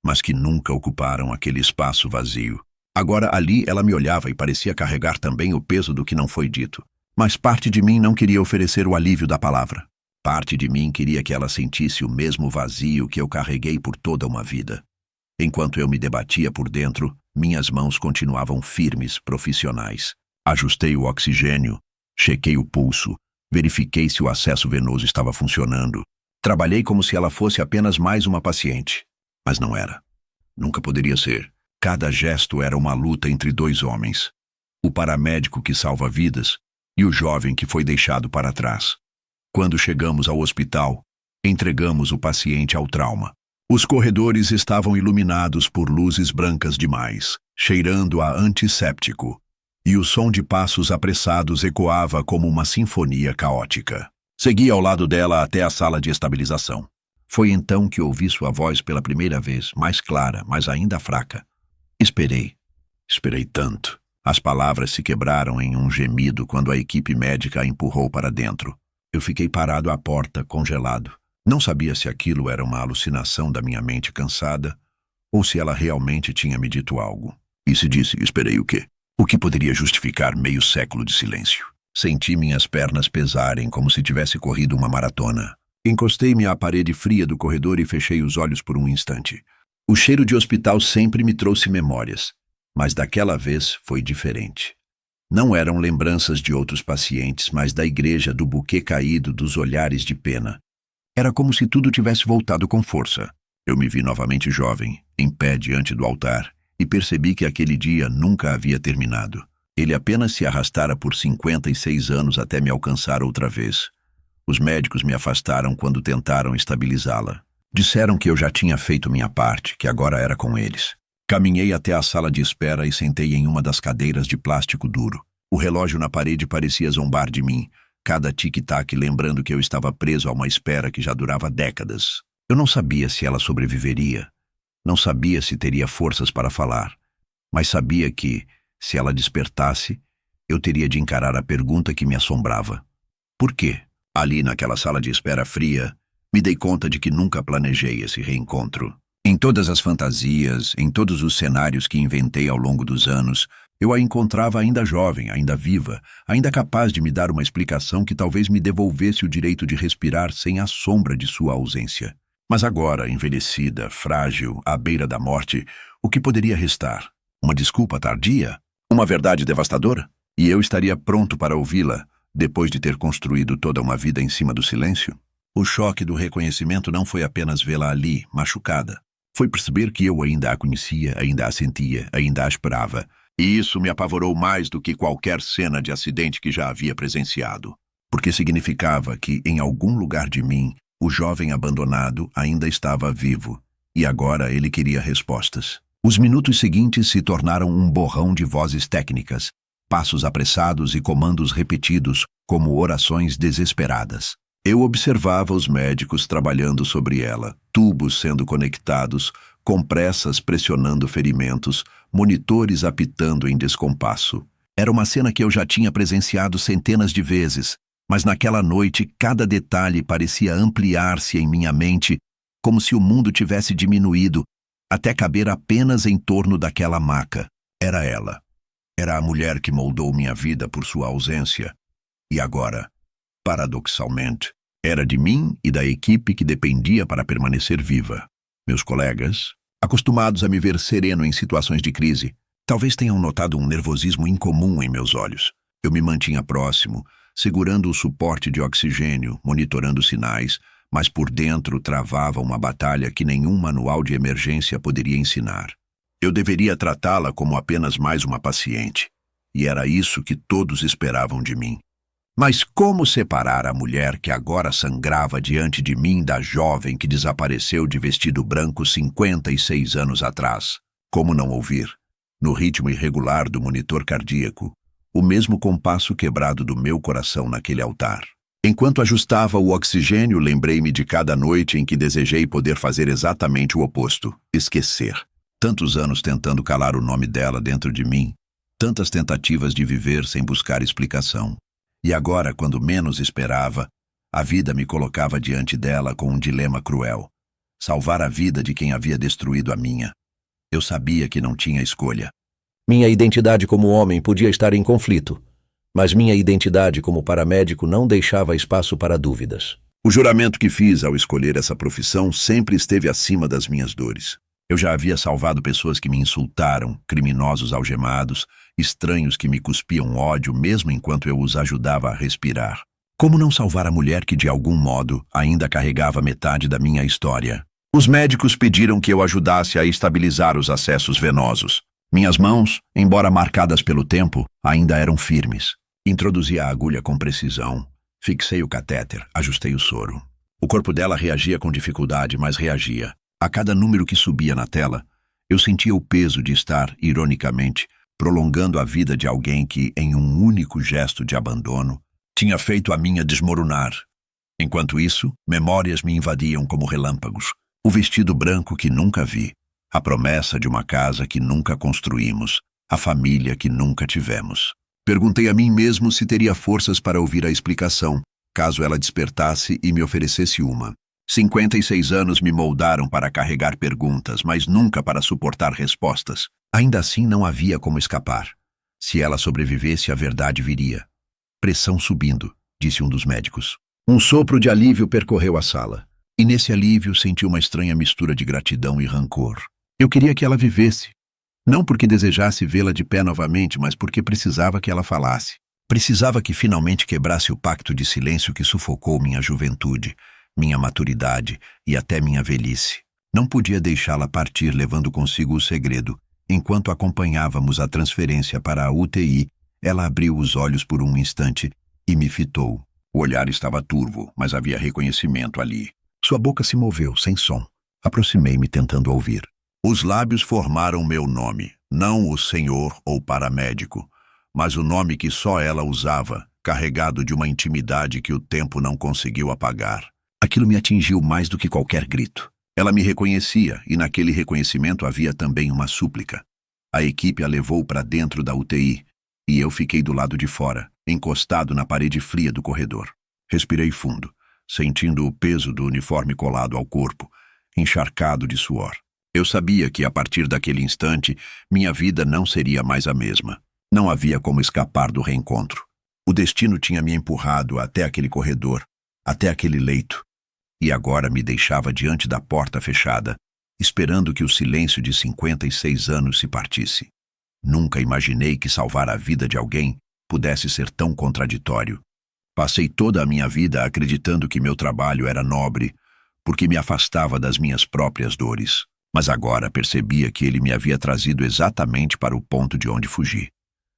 mas que nunca ocuparam aquele espaço vazio. Agora ali ela me olhava e parecia carregar também o peso do que não foi dito. Mas parte de mim não queria oferecer o alívio da palavra. Parte de mim queria que ela sentisse o mesmo vazio que eu carreguei por toda uma vida. Enquanto eu me debatia por dentro, minhas mãos continuavam firmes, profissionais. Ajustei o oxigênio, chequei o pulso, verifiquei se o acesso venoso estava funcionando. Trabalhei como se ela fosse apenas mais uma paciente. Mas não era. Nunca poderia ser. Cada gesto era uma luta entre dois homens. O paramédico que salva vidas e o jovem que foi deixado para trás. Quando chegamos ao hospital, entregamos o paciente ao trauma. Os corredores estavam iluminados por luzes brancas demais, cheirando a antisséptico, e o som de passos apressados ecoava como uma sinfonia caótica. Segui ao lado dela até a sala de estabilização. Foi então que ouvi sua voz pela primeira vez, mais clara, mas ainda fraca. Esperei. Esperei tanto. As palavras se quebraram em um gemido quando a equipe médica a empurrou para dentro. Eu fiquei parado à porta, congelado. Não sabia se aquilo era uma alucinação da minha mente cansada ou se ela realmente tinha me dito algo. E se disse, esperei o quê? O que poderia justificar meio século de silêncio? Senti minhas pernas pesarem como se tivesse corrido uma maratona. Encostei-me à parede fria do corredor e fechei os olhos por um instante. O cheiro de hospital sempre me trouxe memórias, mas daquela vez foi diferente. Não eram lembranças de outros pacientes, mas da igreja, do buquê caído, dos olhares de pena. Era como se tudo tivesse voltado com força. Eu me vi novamente jovem, em pé diante do altar, e percebi que aquele dia nunca havia terminado. Ele apenas se arrastara por 56 anos até me alcançar outra vez. Os médicos me afastaram quando tentaram estabilizá-la. Disseram que eu já tinha feito minha parte, que agora era com eles. Caminhei até a sala de espera e sentei em uma das cadeiras de plástico duro. O relógio na parede parecia zombar de mim, cada tic-tac lembrando que eu estava preso a uma espera que já durava décadas. Eu não sabia se ela sobreviveria, não sabia se teria forças para falar, mas sabia que, se ela despertasse, eu teria de encarar a pergunta que me assombrava. Por quê? Ali naquela sala de espera fria, me dei conta de que nunca planejei esse reencontro. Em todas as fantasias, em todos os cenários que inventei ao longo dos anos, eu a encontrava ainda jovem, ainda viva, ainda capaz de me dar uma explicação que talvez me devolvesse o direito de respirar sem a sombra de sua ausência. Mas agora, envelhecida, frágil, à beira da morte, o que poderia restar? Uma desculpa tardia? Uma verdade devastadora? E eu estaria pronto para ouvi-la, depois de ter construído toda uma vida em cima do silêncio? O choque do reconhecimento não foi apenas vê-la ali, machucada. Foi perceber que eu ainda a conhecia, ainda a sentia, ainda a esperava. E isso me apavorou mais do que qualquer cena de acidente que já havia presenciado. Porque significava que, em algum lugar de mim, o jovem abandonado ainda estava vivo. E agora ele queria respostas. Os minutos seguintes se tornaram um borrão de vozes técnicas, passos apressados e comandos repetidos, como orações desesperadas. Eu observava os médicos trabalhando sobre ela, tubos sendo conectados, compressas pressionando ferimentos, monitores apitando em descompasso. Era uma cena que eu já tinha presenciado centenas de vezes, mas naquela noite cada detalhe parecia ampliar-se em minha mente, como se o mundo tivesse diminuído, até caber apenas em torno daquela maca. Era ela. Era a mulher que moldou minha vida por sua ausência. E agora, paradoxalmente, era de mim e da equipe que dependia para permanecer viva. Meus colegas, acostumados a me ver sereno em situações de crise, talvez tenham notado um nervosismo incomum em meus olhos. Eu me mantinha próximo, segurando o suporte de oxigênio, monitorando sinais, mas por dentro travava uma batalha que nenhum manual de emergência poderia ensinar. Eu deveria tratá-la como apenas mais uma paciente, e era isso que todos esperavam de mim. Mas como separar a mulher que agora sangrava diante de mim da jovem que desapareceu de vestido branco 56 anos atrás? Como não ouvir, no ritmo irregular do monitor cardíaco, o mesmo compasso quebrado do meu coração naquele altar? Enquanto ajustava o oxigênio, lembrei-me de cada noite em que desejei poder fazer exatamente o oposto: esquecer. Tantos anos tentando calar o nome dela dentro de mim, tantas tentativas de viver sem buscar explicação. E agora, quando menos esperava, a vida me colocava diante dela com um dilema cruel: salvar a vida de quem havia destruído a minha. Eu sabia que não tinha escolha. Minha identidade como homem podia estar em conflito, mas minha identidade como paramédico não deixava espaço para dúvidas. O juramento que fiz ao escolher essa profissão sempre esteve acima das minhas dores. Eu já havia salvado pessoas que me insultaram, criminosos algemados, estranhos que me cuspiam ódio mesmo enquanto eu os ajudava a respirar. Como não salvar a mulher que, de algum modo, ainda carregava metade da minha história? Os médicos pediram que eu ajudasse a estabilizar os acessos venosos. Minhas mãos, embora marcadas pelo tempo, ainda eram firmes. Introduzi a agulha com precisão, fixei o catéter, ajustei o soro. O corpo dela reagia com dificuldade, mas reagia. A cada número que subia na tela, eu sentia o peso de estar, ironicamente, prolongando a vida de alguém que, em um único gesto de abandono, tinha feito a minha desmoronar. Enquanto isso, memórias me invadiam como relâmpagos. O vestido branco que nunca vi, a promessa de uma casa que nunca construímos, a família que nunca tivemos. Perguntei a mim mesmo se teria forças para ouvir a explicação, caso ela despertasse e me oferecesse uma. 56 anos me moldaram para carregar perguntas, mas nunca para suportar respostas. Ainda assim não havia como escapar. Se ela sobrevivesse, a verdade viria. Pressão subindo, disse um dos médicos. Um sopro de alívio percorreu a sala. E nesse alívio senti uma estranha mistura de gratidão e rancor. Eu queria que ela vivesse. Não porque desejasse vê-la de pé novamente, mas porque precisava que ela falasse. Precisava que finalmente quebrasse o pacto de silêncio que sufocou minha juventude, minha maturidade e até minha velhice. Não podia deixá-la partir levando consigo o segredo. Enquanto acompanhávamos a transferência para a UTI, ela abriu os olhos por um instante e me fitou. O olhar estava turvo, mas havia reconhecimento ali. Sua boca se moveu, sem som. Aproximei-me tentando ouvir. Os lábios formaram meu nome, não o senhor ou paramédico, mas o nome que só ela usava, carregado de uma intimidade que o tempo não conseguiu apagar. Aquilo me atingiu mais do que qualquer grito. Ela me reconhecia, e naquele reconhecimento havia também uma súplica. A equipe a levou para dentro da UTI, e eu fiquei do lado de fora, encostado na parede fria do corredor. Respirei fundo, sentindo o peso do uniforme colado ao corpo, encharcado de suor. Eu sabia que, a partir daquele instante, minha vida não seria mais a mesma. Não havia como escapar do reencontro. O destino tinha me empurrado até aquele corredor, até aquele leito, e agora me deixava diante da porta fechada, esperando que o silêncio de 56 anos se partisse. Nunca imaginei que salvar a vida de alguém pudesse ser tão contraditório. Passei toda a minha vida acreditando que meu trabalho era nobre, porque me afastava das minhas próprias dores. Mas agora percebia que ele me havia trazido exatamente para o ponto de onde fugi.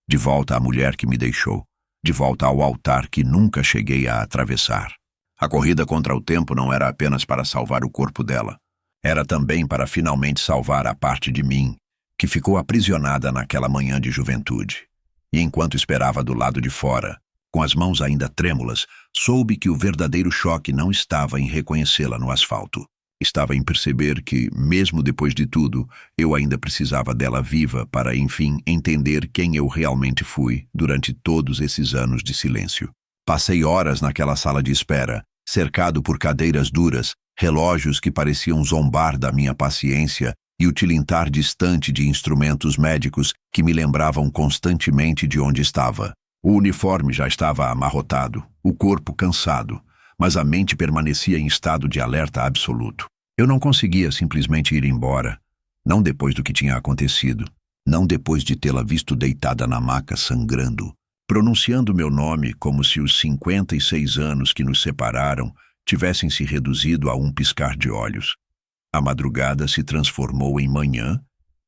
De volta à mulher que me deixou, de volta ao altar que nunca cheguei a atravessar. A corrida contra o tempo não era apenas para salvar o corpo dela. Era também para finalmente salvar a parte de mim, que ficou aprisionada naquela manhã de juventude. E enquanto esperava do lado de fora, com as mãos ainda trêmulas, soube que o verdadeiro choque não estava em reconhecê-la no asfalto. Estava em perceber que, mesmo depois de tudo, eu ainda precisava dela viva para, enfim, entender quem eu realmente fui durante todos esses anos de silêncio. Passei horas naquela sala de espera, cercado por cadeiras duras, relógios que pareciam zombar da minha paciência e o tilintar distante de instrumentos médicos que me lembravam constantemente de onde estava. O uniforme já estava amarrotado, o corpo cansado, mas a mente permanecia em estado de alerta absoluto. Eu não conseguia simplesmente ir embora, não depois do que tinha acontecido, não depois de tê-la visto deitada na maca sangrando, pronunciando meu nome como se os 56 anos que nos separaram tivessem se reduzido a um piscar de olhos. A madrugada se transformou em manhã,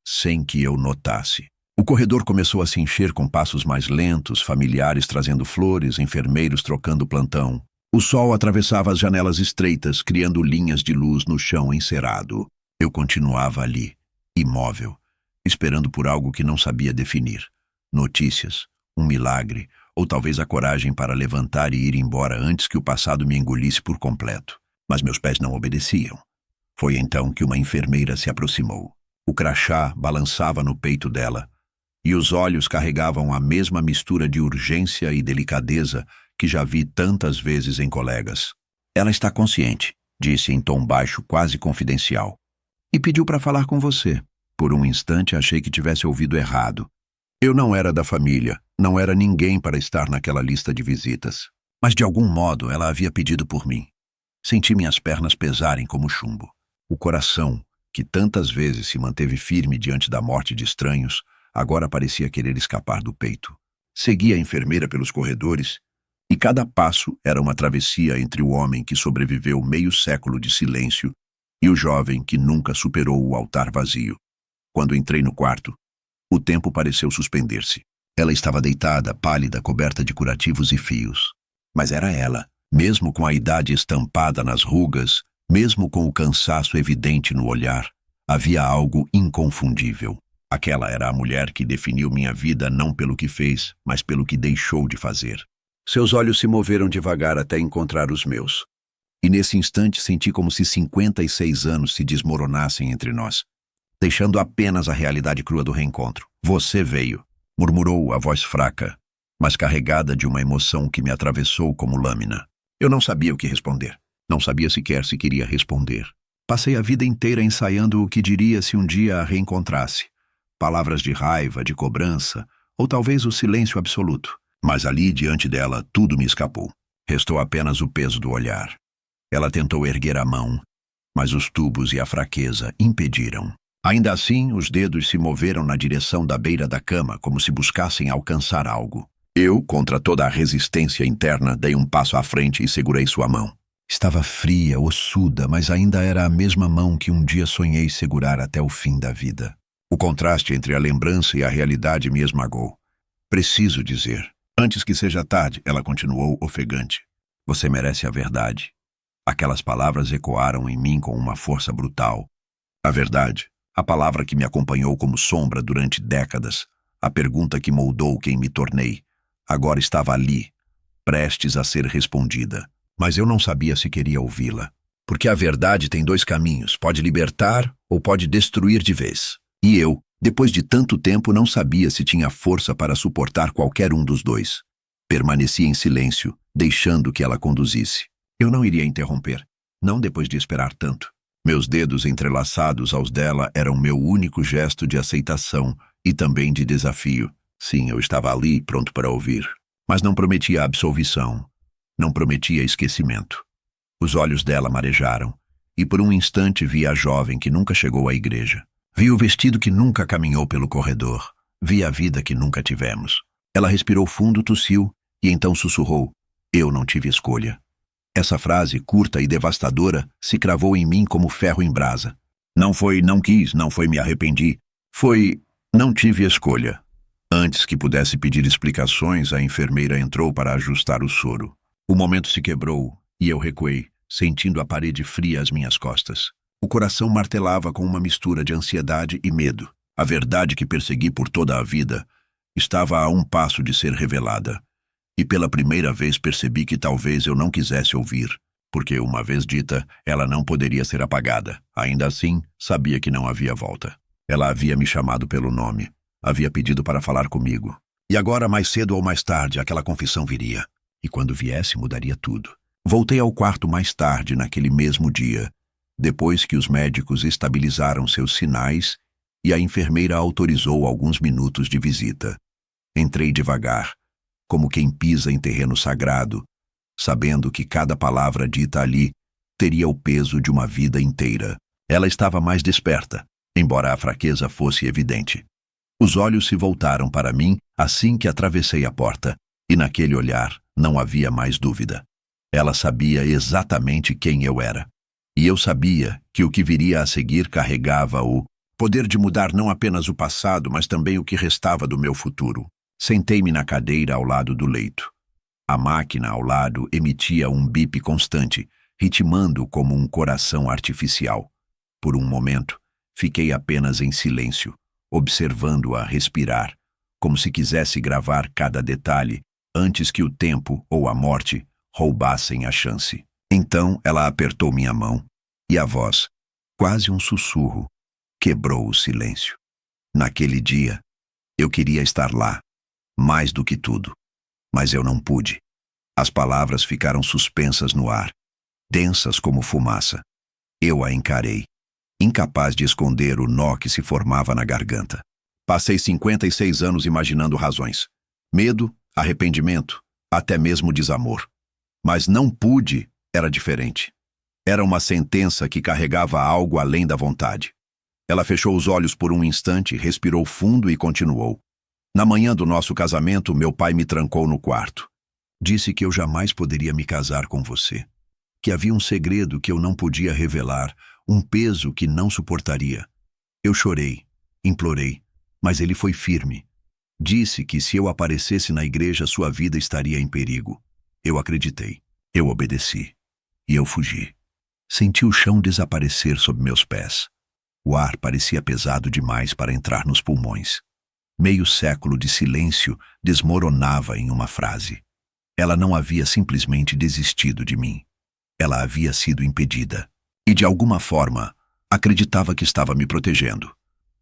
sem que eu notasse. O corredor começou a se encher com passos mais lentos, familiares trazendo flores, enfermeiros trocando plantão. O sol atravessava as janelas estreitas, criando linhas de luz no chão encerado. Eu continuava ali, imóvel, esperando por algo que não sabia definir. Notícias, um milagre, ou talvez a coragem para levantar e ir embora antes que o passado me engolisse por completo. Mas meus pés não obedeciam. Foi então que uma enfermeira se aproximou. O crachá balançava no peito dela, e os olhos carregavam a mesma mistura de urgência e delicadeza que já vi tantas vezes em colegas. Ela está consciente, disse em tom baixo, quase confidencial. E pediu para falar com você. Por um instante achei que tivesse ouvido errado. Eu não era da família, não era ninguém para estar naquela lista de visitas. Mas de algum modo ela havia pedido por mim. Senti minhas pernas pesarem como chumbo. O coração, que tantas vezes se manteve firme diante da morte de estranhos, agora parecia querer escapar do peito. Segui a enfermeira pelos corredores, e cada passo era uma travessia entre o homem que sobreviveu meio século de silêncio e o jovem que nunca superou o altar vazio. Quando entrei no quarto, o tempo pareceu suspender-se. Ela estava deitada, pálida, coberta de curativos e fios. Mas era ela, mesmo com a idade estampada nas rugas, mesmo com o cansaço evidente no olhar, havia algo inconfundível. Aquela era a mulher que definiu minha vida não pelo que fez, mas pelo que deixou de fazer. Seus olhos se moveram devagar até encontrar os meus. E nesse instante senti como se 56 anos se desmoronassem entre nós, deixando apenas a realidade crua do reencontro. Você veio, murmurou a voz fraca, mas carregada de uma emoção que me atravessou como lâmina. Eu não sabia o que responder. Não sabia sequer se queria responder. Passei a vida inteira ensaiando o que diria se um dia a reencontrasse. Palavras de raiva, de cobrança, ou talvez o silêncio absoluto. Mas ali, diante dela, tudo me escapou. Restou apenas o peso do olhar. Ela tentou erguer a mão, mas os tubos e a fraqueza impediram. Ainda assim, os dedos se moveram na direção da beira da cama, como se buscassem alcançar algo. Eu, contra toda a resistência interna, dei um passo à frente e segurei sua mão. Estava fria, ossuda, mas ainda era a mesma mão que um dia sonhei segurar até o fim da vida. O contraste entre a lembrança e a realidade me esmagou. Preciso dizer. Antes que seja tarde, ela continuou ofegante. Você merece a verdade. Aquelas palavras ecoaram em mim com uma força brutal. A verdade, a palavra que me acompanhou como sombra durante décadas, a pergunta que moldou quem me tornei, agora estava ali, prestes a ser respondida. Mas eu não sabia se queria ouvi-la. Porque a verdade tem dois caminhos, pode libertar ou pode destruir de vez. E eu, depois de tanto tempo, não sabia se tinha força para suportar qualquer um dos dois. Permaneci em silêncio, deixando que ela conduzisse. Eu não iria interromper, não depois de esperar tanto. Meus dedos entrelaçados aos dela eram meu único gesto de aceitação e também de desafio. Sim, eu estava ali, pronto para ouvir. Mas não prometia absolvição. Não prometia esquecimento. Os olhos dela marejaram, e por um instante vi a jovem que nunca chegou à igreja. Vi o vestido que nunca caminhou pelo corredor. Vi a vida que nunca tivemos. Ela respirou fundo, tossiu, e então sussurrou: "Eu não tive escolha." Essa frase, curta e devastadora, se cravou em mim como ferro em brasa. Não foi não quis, não foi me arrependi. Foi não tive escolha. Antes que pudesse pedir explicações, a enfermeira entrou para ajustar o soro. O momento se quebrou, e eu recuei, sentindo a parede fria às minhas costas. O coração martelava com uma mistura de ansiedade e medo. A verdade que persegui por toda a vida estava a um passo de ser revelada. E pela primeira vez percebi que talvez eu não quisesse ouvir, porque, uma vez dita, ela não poderia ser apagada. Ainda assim, sabia que não havia volta. Ela havia me chamado pelo nome. Havia pedido para falar comigo. E agora, mais cedo ou mais tarde, aquela confissão viria. E quando viesse, mudaria tudo. Voltei ao quarto mais tarde, naquele mesmo dia, depois que os médicos estabilizaram seus sinais e a enfermeira autorizou alguns minutos de visita. Entrei devagar, como quem pisa em terreno sagrado, sabendo que cada palavra dita ali teria o peso de uma vida inteira. Ela estava mais desperta, embora a fraqueza fosse evidente. Os olhos se voltaram para mim assim que atravessei a porta, e naquele olhar não havia mais dúvida. Ela sabia exatamente quem eu era. E eu sabia que o que viria a seguir carregava o poder de mudar não apenas o passado, mas também o que restava do meu futuro. Sentei-me na cadeira ao lado do leito. A máquina ao lado emitia um bip constante, ritmando como um coração artificial. Por um momento, fiquei apenas em silêncio, observando-a respirar, como se quisesse gravar cada detalhe antes que o tempo ou a morte roubassem a chance. Então ela apertou minha mão, e a voz, quase um sussurro, quebrou o silêncio. Naquele dia, eu queria estar lá, mais do que tudo, mas eu não pude. As palavras ficaram suspensas no ar, densas como fumaça. Eu a encarei, incapaz de esconder o nó que se formava na garganta. Passei 56 anos imaginando razões. Medo, arrependimento, até mesmo desamor. Mas não pude era diferente. Era uma sentença que carregava algo além da vontade. Ela fechou os olhos por um instante, respirou fundo e continuou. Na manhã do nosso casamento, meu pai me trancou no quarto. Disse que eu jamais poderia me casar com você. Que havia um segredo que eu não podia revelar, um peso que não suportaria. Eu chorei, implorei, mas ele foi firme. Disse que se eu aparecesse na igreja, sua vida estaria em perigo. Eu acreditei. Eu obedeci. E eu fugi. Senti o chão desaparecer sob meus pés. O ar parecia pesado demais para entrar nos pulmões. Meio século de silêncio desmoronava em uma frase. Ela não havia simplesmente desistido de mim. Ela havia sido impedida. E, de alguma forma, acreditava que estava me protegendo.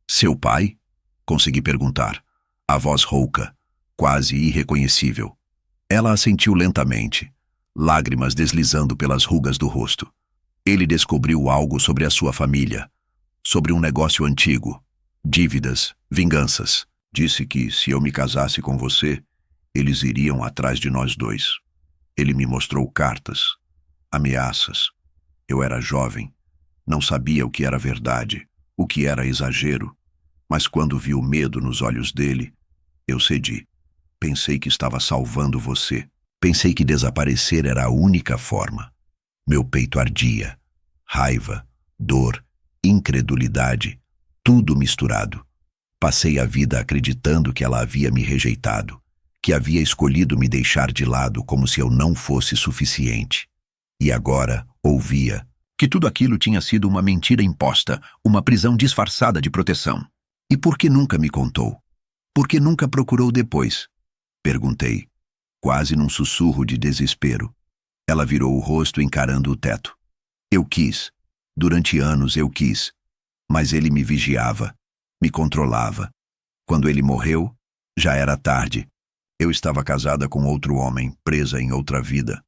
Seu pai? Consegui perguntar. A voz rouca, quase irreconhecível. Ela assentiu lentamente, lágrimas deslizando pelas rugas do rosto. Ele descobriu algo sobre a sua família, sobre um negócio antigo, dívidas, vinganças. Disse que, se eu me casasse com você, eles iriam atrás de nós dois. Ele me mostrou cartas, ameaças. Eu era jovem, não sabia o que era verdade, o que era exagero, mas quando vi o medo nos olhos dele, eu cedi. Pensei que estava salvando você. Pensei que desaparecer era a única forma. Meu peito ardia. Raiva, dor, incredulidade, tudo misturado. Passei a vida acreditando que ela havia me rejeitado, que havia escolhido me deixar de lado como se eu não fosse suficiente. E agora ouvia que tudo aquilo tinha sido uma mentira imposta, uma prisão disfarçada de proteção. E por que nunca me contou? Por que nunca procurou depois? Perguntei. quase num sussurro de desespero. Ela virou o rosto encarando o teto. Eu quis. Durante anos eu quis. Mas ele me vigiava, me controlava. Quando ele morreu, já era tarde. Eu estava casada com outro homem, presa em outra vida.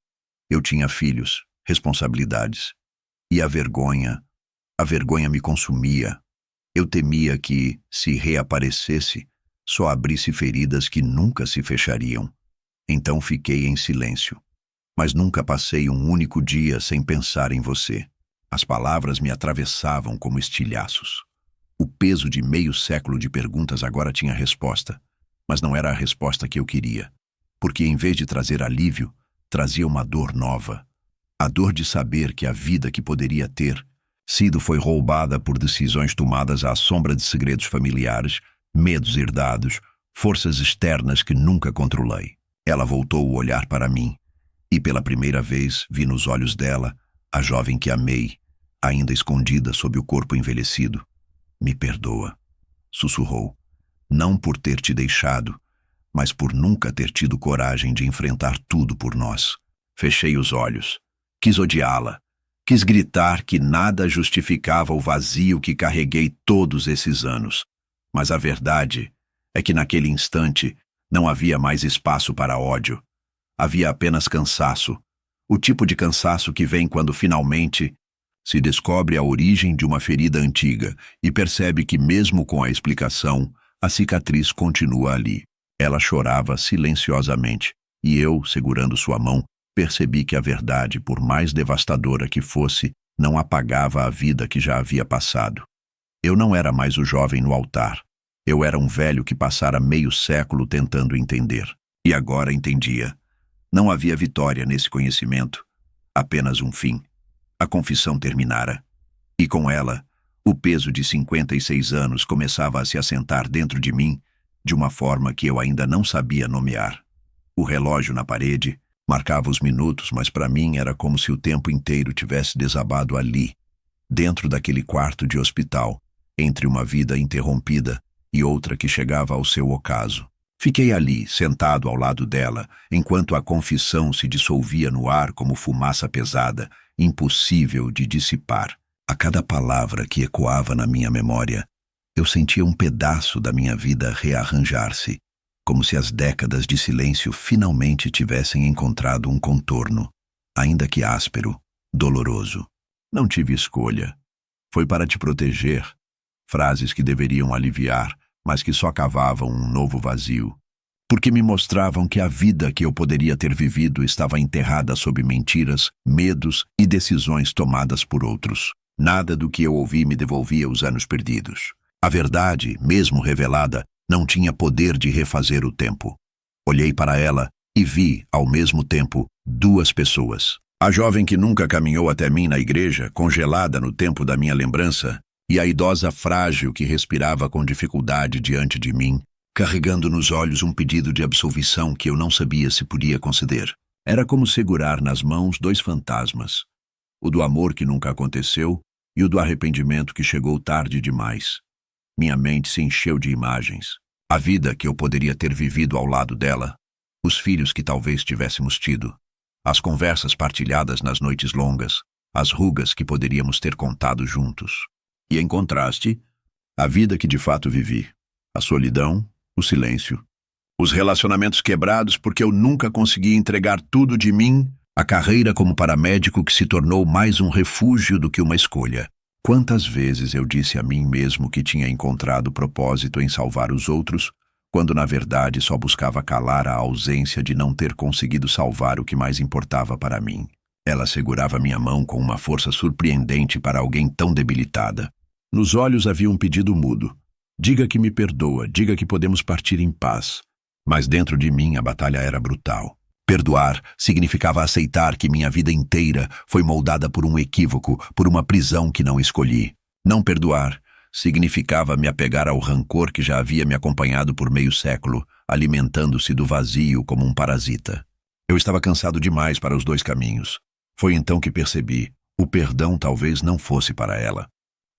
Eu tinha filhos, responsabilidades. E a vergonha me consumia. Eu temia que, se reaparecesse, só abrisse feridas que nunca se fechariam. Então fiquei em silêncio. Mas nunca passei um único dia sem pensar em você. As palavras me atravessavam como estilhaços. O peso de meio século de perguntas agora tinha resposta, mas não era a resposta que eu queria, porque em vez de trazer alívio, trazia uma dor nova. A dor de saber que a vida que poderia ter sido foi roubada por decisões tomadas à sombra de segredos familiares, medos herdados, forças externas que nunca controlei. Ela voltou o olhar para mim, e pela primeira vez vi nos olhos dela a jovem que amei, ainda escondida sob o corpo envelhecido. Me perdoa, sussurrou, não por ter te deixado, mas por nunca ter tido coragem de enfrentar tudo por nós. Fechei os olhos. Quis odiá-la. Quis gritar que nada justificava o vazio que carreguei todos esses anos. Mas a verdade é que naquele instante não havia mais espaço para ódio. Havia apenas cansaço. O tipo de cansaço que vem quando finalmente se descobre a origem de uma ferida antiga e percebe que mesmo com a explicação, a cicatriz continua ali. Ela chorava silenciosamente e eu, segurando sua mão, percebi que a verdade, por mais devastadora que fosse, não apagava a vida que já havia passado. Eu não era mais o jovem no altar. Eu era um velho que passara meio século tentando entender. E agora entendia. Não havia vitória nesse conhecimento, apenas um fim. A confissão terminara. E com ela, o peso de 56 anos começava a se assentar dentro de mim de uma forma que eu ainda não sabia nomear. O relógio na parede marcava os minutos, mas para mim era como se o tempo inteiro tivesse desabado ali, dentro daquele quarto de hospital, entre uma vida interrompida e outra que chegava ao seu ocaso. Fiquei ali, sentado ao lado dela, enquanto a confissão se dissolvia no ar como fumaça pesada, impossível de dissipar. A cada palavra que ecoava na minha memória, eu sentia um pedaço da minha vida rearranjar-se, como se as décadas de silêncio finalmente tivessem encontrado um contorno, ainda que áspero, doloroso. Não tive escolha. Foi para te proteger. Frases que deveriam aliviar, mas que só cavavam um novo vazio. Porque me mostravam que a vida que eu poderia ter vivido estava enterrada sob mentiras, medos e decisões tomadas por outros. Nada do que eu ouvi me devolvia os anos perdidos. A verdade, mesmo revelada, não tinha poder de refazer o tempo. Olhei para ela e vi, ao mesmo tempo, duas pessoas. A jovem que nunca caminhou até mim na igreja, congelada no tempo da minha lembrança, e a idosa frágil que respirava com dificuldade diante de mim, carregando nos olhos um pedido de absolvição que eu não sabia se podia conceder. Era como segurar nas mãos dois fantasmas, o do amor que nunca aconteceu e o do arrependimento que chegou tarde demais. Minha mente se encheu de imagens. A vida que eu poderia ter vivido ao lado dela, os filhos que talvez tivéssemos tido, as conversas partilhadas nas noites longas, as rugas que poderíamos ter contado juntos. E, em contraste, a vida que de fato vivi, a solidão, o silêncio, os relacionamentos quebrados porque eu nunca consegui entregar tudo de mim, a carreira como paramédico que se tornou mais um refúgio do que uma escolha. Quantas vezes eu disse a mim mesmo que tinha encontrado propósito em salvar os outros, quando na verdade só buscava calar a ausência de não ter conseguido salvar o que mais importava para mim. Ela segurava minha mão com uma força surpreendente para alguém tão debilitada. Nos olhos havia um pedido mudo. Diga que me perdoa, diga que podemos partir em paz. Mas dentro de mim a batalha era brutal. Perdoar significava aceitar que minha vida inteira foi moldada por um equívoco, por uma prisão que não escolhi. Não perdoar significava me apegar ao rancor que já havia me acompanhado por meio século, alimentando-se do vazio como um parasita. Eu estava cansado demais para os dois caminhos. Foi então que percebi, o perdão talvez não fosse para ela.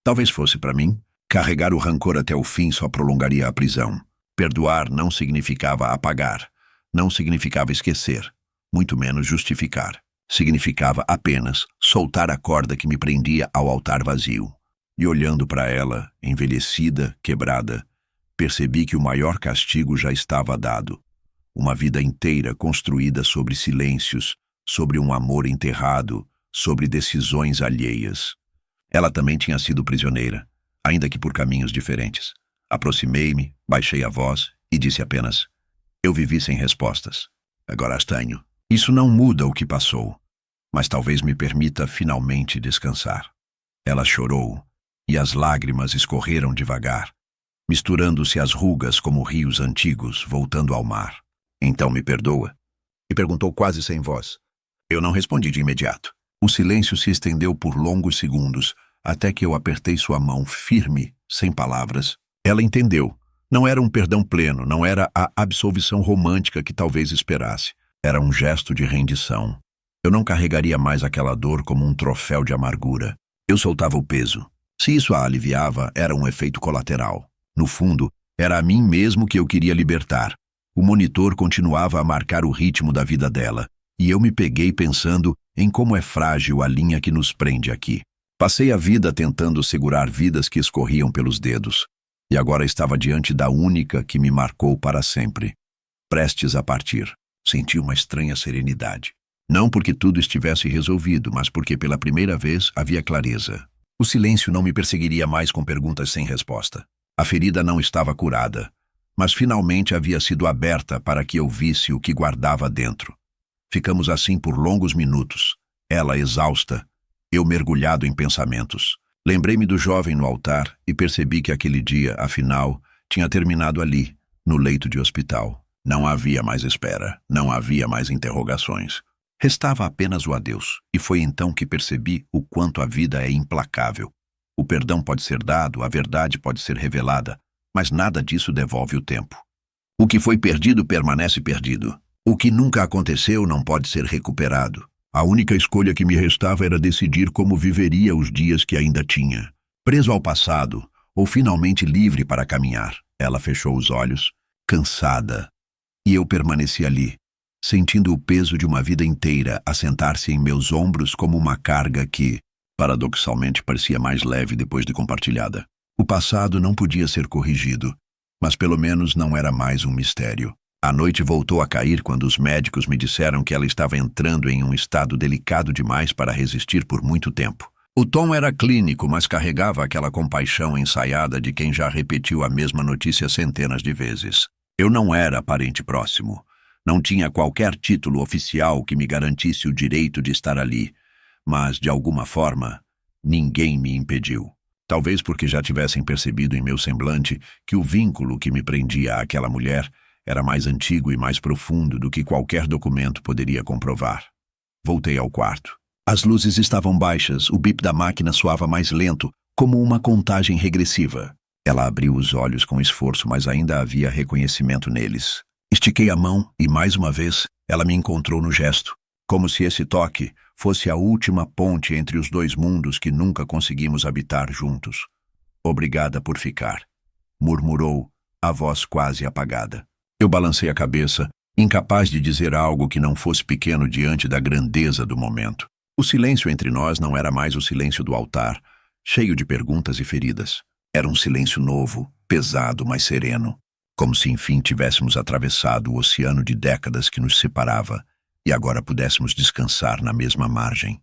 Talvez fosse para mim. Carregar o rancor até o fim só prolongaria a prisão. Perdoar não significava apagar. não significava esquecer, muito menos justificar. Significava apenas soltar a corda que me prendia ao altar vazio. E olhando para ela, envelhecida, quebrada, percebi que o maior castigo já estava dado. Uma vida inteira construída sobre silêncios, sobre um amor enterrado, sobre decisões alheias. Ela também tinha sido prisioneira, ainda que por caminhos diferentes. Aproximei-me, baixei a voz e disse apenas: eu vivi sem respostas. Agora as tenho. Isso não muda o que passou, mas talvez me permita finalmente descansar. Ela chorou, e as lágrimas escorreram devagar, misturando-se às rugas como rios antigos voltando ao mar. Então me perdoa? E perguntou quase sem voz. Eu não respondi de imediato. O silêncio se estendeu por longos segundos, até que eu apertei sua mão firme, sem palavras. Ela entendeu. Não era um perdão pleno, não era a absolvição romântica que talvez esperasse. Era um gesto de rendição. Eu não carregaria mais aquela dor como um troféu de amargura. Eu soltava o peso. Se isso a aliviava, era um efeito colateral. No fundo, era a mim mesmo que eu queria libertar. O monitor continuava a marcar o ritmo da vida dela, e eu me peguei pensando em como é frágil a linha que nos prende aqui. Passei a vida tentando segurar vidas que escorriam pelos dedos, e agora estava diante da única que me marcou para sempre. Prestes a partir, senti uma estranha serenidade. Não porque tudo estivesse resolvido, mas porque pela primeira vez havia clareza. O silêncio não me perseguiria mais com perguntas sem resposta. A ferida não estava curada, mas finalmente havia sido aberta para que eu visse o que guardava dentro. Ficamos assim por longos minutos, ela exausta, eu mergulhado em pensamentos. Lembrei-me do jovem no altar e percebi que aquele dia, afinal, tinha terminado ali, no leito de hospital. Não havia mais espera, não havia mais interrogações. Restava apenas o adeus, e foi então que percebi o quanto a vida é implacável. O perdão pode ser dado, a verdade pode ser revelada, mas nada disso devolve o tempo. O que foi perdido permanece perdido. O que nunca aconteceu não pode ser recuperado. A única escolha que me restava era decidir como viveria os dias que ainda tinha. Preso ao passado, ou finalmente livre para caminhar. Ela fechou os olhos, cansada, e eu permaneci ali, sentindo o peso de uma vida inteira assentar-se em meus ombros como uma carga que, paradoxalmente, parecia mais leve depois de compartilhada. O passado não podia ser corrigido, mas pelo menos não era mais um mistério. A noite voltou a cair quando os médicos me disseram que ela estava entrando em um estado delicado demais para resistir por muito tempo. O tom era clínico, mas carregava aquela compaixão ensaiada de quem já repetiu a mesma notícia centenas de vezes. Eu não era parente próximo. Não tinha qualquer título oficial que me garantisse o direito de estar ali, mas, de alguma forma, ninguém me impediu. Talvez porque já tivessem percebido em meu semblante que o vínculo que me prendia àquela mulher era mais antigo e mais profundo do que qualquer documento poderia comprovar. Voltei ao quarto. As luzes estavam baixas, o bip da máquina soava mais lento, como uma contagem regressiva. Ela abriu os olhos com esforço, mas ainda havia reconhecimento neles. Estiquei a mão e, mais uma vez, ela me encontrou no gesto, como se esse toque fosse a última ponte entre os dois mundos que nunca conseguimos habitar juntos. Obrigada por ficar, murmurou, a voz quase apagada. Eu balancei a cabeça, incapaz de dizer algo que não fosse pequeno diante da grandeza do momento. O silêncio entre nós não era mais o silêncio do altar, cheio de perguntas e feridas. Era um silêncio novo, pesado, mas sereno, como se enfim tivéssemos atravessado o oceano de décadas que nos separava e agora pudéssemos descansar na mesma margem.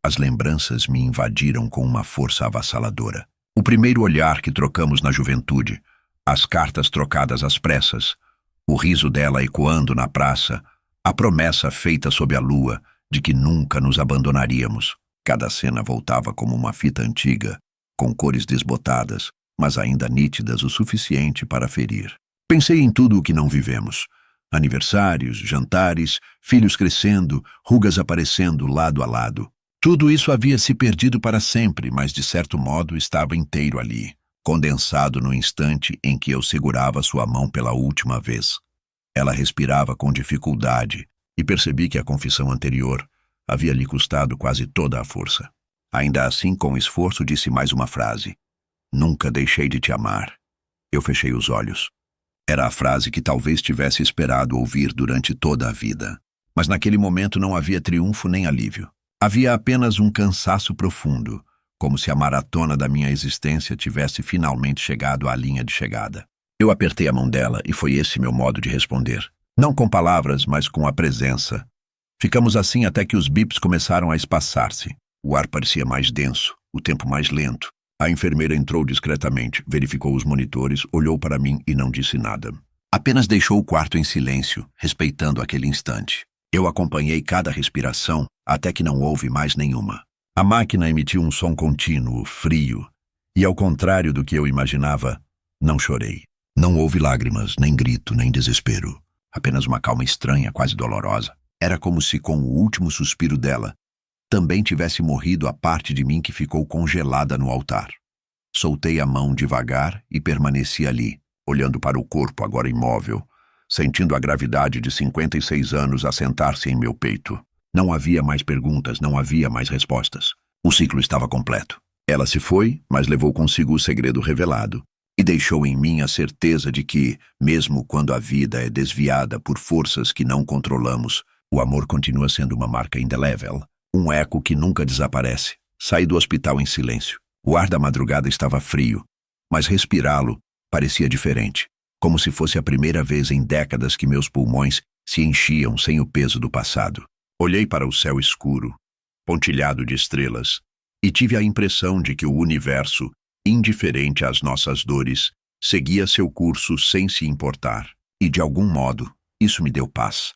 As lembranças me invadiram com uma força avassaladora. O primeiro olhar que trocamos na juventude, as cartas trocadas às pressas, o riso dela ecoando na praça, a promessa feita sob a lua de que nunca nos abandonaríamos. Cada cena voltava como uma fita antiga, com cores desbotadas, mas ainda nítidas o suficiente para ferir. Pensei em tudo o que não vivemos. Aniversários, jantares, filhos crescendo, rugas aparecendo lado a lado. Tudo isso havia se perdido para sempre, mas de certo modo estava inteiro ali, condensado no instante em que eu segurava sua mão pela última vez. Ela respirava com dificuldade e percebi que a confissão anterior havia lhe custado quase toda a força. Ainda assim, com esforço, disse mais uma frase. Nunca deixei de te amar. Eu fechei os olhos. Era a frase que talvez tivesse esperado ouvir durante toda a vida. Mas naquele momento não havia triunfo nem alívio. Havia apenas um cansaço profundo, como se a maratona da minha existência tivesse finalmente chegado à linha de chegada. Eu apertei a mão dela e foi esse meu modo de responder. Não com palavras, mas com a presença. Ficamos assim até que os bips começaram a espaçar-se. O ar parecia mais denso, o tempo mais lento. A enfermeira entrou discretamente, verificou os monitores, olhou para mim e não disse nada. Apenas deixou o quarto em silêncio, respeitando aquele instante. Eu acompanhei cada respiração até que não houve mais nenhuma. A máquina emitiu um som contínuo, frio, e ao contrário do que eu imaginava, não chorei. Não houve lágrimas, nem grito, nem desespero. Apenas uma calma estranha, quase dolorosa. Era como se, com o último suspiro dela, também tivesse morrido a parte de mim que ficou congelada no altar. Soltei a mão devagar e permaneci ali, olhando para o corpo agora imóvel, sentindo a gravidade de 56 anos assentar-se em meu peito. Não havia mais perguntas, não havia mais respostas. O ciclo estava completo. Ela se foi, mas levou consigo o segredo revelado e deixou em mim a certeza de que, mesmo quando a vida é desviada por forças que não controlamos, o amor continua sendo uma marca indelével, um eco que nunca desaparece. Saí do hospital em silêncio. O ar da madrugada estava frio, mas respirá-lo parecia diferente, como se fosse a primeira vez em décadas que meus pulmões se enchiam sem o peso do passado. Olhei para o céu escuro, pontilhado de estrelas, e tive a impressão de que o universo, indiferente às nossas dores, seguia seu curso sem se importar. E, de algum modo, isso me deu paz.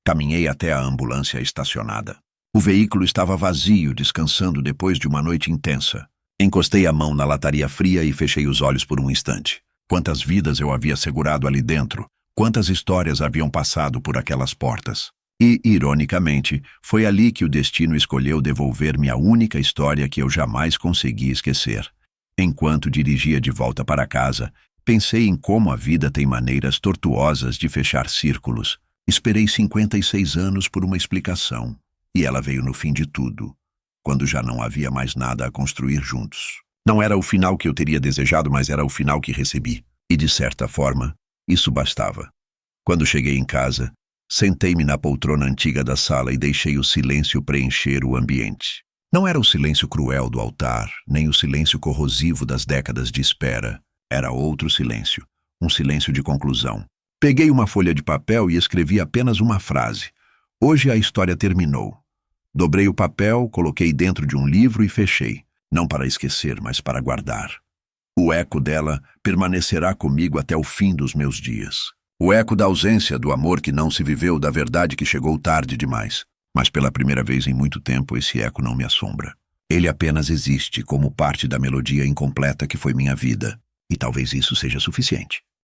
Caminhei até a ambulância estacionada. O veículo estava vazio, descansando depois de uma noite intensa. Encostei a mão na lataria fria e fechei os olhos por um instante. Quantas vidas eu havia segurado ali dentro, quantas histórias haviam passado por aquelas portas. E, ironicamente, foi ali que o destino escolheu devolver-me a única história que eu jamais consegui esquecer. Enquanto dirigia de volta para casa, pensei em como a vida tem maneiras tortuosas de fechar círculos. Esperei 56 anos por uma explicação, e ela veio no fim de tudo, quando já não havia mais nada a construir juntos. Não era o final que eu teria desejado, mas era o final que recebi. E, de certa forma, isso bastava. Quando cheguei em casa, sentei-me na poltrona antiga da sala e deixei o silêncio preencher o ambiente. Não era o silêncio cruel do altar, nem o silêncio corrosivo das décadas de espera. Era outro silêncio, um silêncio de conclusão. Peguei uma folha de papel e escrevi apenas uma frase. Hoje a história terminou. Dobrei o papel, coloquei dentro de um livro e fechei. Não para esquecer, mas para guardar. O eco dela permanecerá comigo até o fim dos meus dias. O eco da ausência, do amor que não se viveu, da verdade que chegou tarde demais. Mas pela primeira vez em muito tempo esse eco não me assombra. Ele apenas existe como parte da melodia incompleta que foi minha vida. E talvez isso seja suficiente.